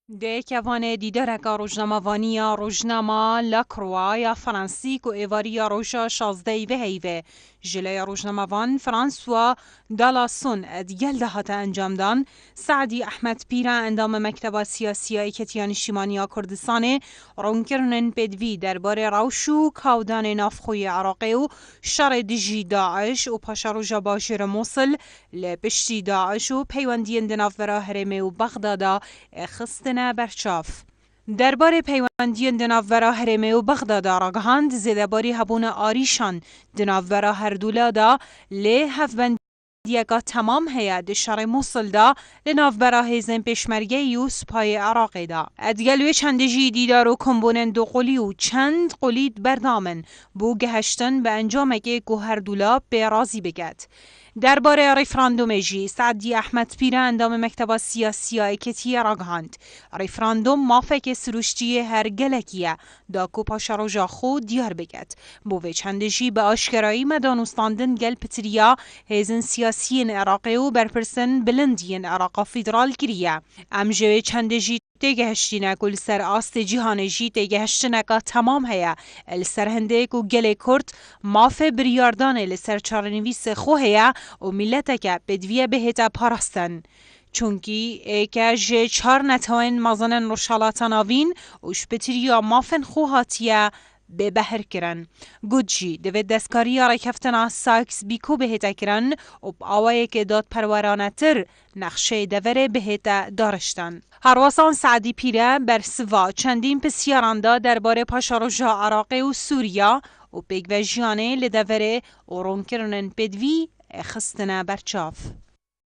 دیکوان دیدارکا روزنامه‌وانی روزنامه لاکروا یا فرانسیک و ایواری روژا 16 و هیوه جلوی روزنامه‌وان فرانسوا دالاسون ادگل دهات انجام دان سعدی احمد پیرا اندام مکتب سیاسی ایکتیان شیمانیا کردستان رونکرنن بدوی درباره روشو کاودان نافخوی عراقی و شر دجی داعش و پاشا روژا باشر موصل لپشتی داعش و پیوندین دناف برا هرمه و بغدادا خستنا برچاف. درباره پیوندین دناورا هرمه و بغداد راگهاند زیدباری هبون آریشان دناورا هر دولادا لی هفبند دیگا تمام هیا دشار موصل دا لناف برا هیزن پیشمرگه یو سپای عراقی دا. ادگلوی چند جی دیدار و کمبونن دو قلی و چند قلید بردامن بو گهشتن به انجام که هر دولا به رازی بگد. درباره ریفراندوم جی سعدی احمد پیرا اندام مکتب سیاسی ایکتی راگهاند. ریفراندوم مافک سروشتی هر گلکیه دا کو پاشا روژا خود دیار بگد. بوه چند جی به آشکرایی مدانستاندن گل پتریا هیزن سیاسیین عراقی و برپرسن بلندین عراق فیدرال گریه. امجوه چند جی تگهشتینه کل سر آست جهان جی تگهشتنه تمام هیا السر هندک و گل کرد ماف بریاردان لسر چارنویس خو هیا و ملتک بدویه بهتا پارستن. چونکی ایکاج چار نتوین مازنن روشالاتان آوین وش بتریا مافن خوهاتیه به بهر کرن. گودجی دوید دستکاری رکفتنا ساکس بیکو بهتا کرن و آوایی که داد پروارانه تر نقشه دوره بهتا دارشتن. هرواسان سعدی پیره بر سوا چندین پسیاراندا درباره پاشا روژا عراقی و سوریا و پیگوژیانه لدوره و رونکرنن بدوی خستنا برچاف.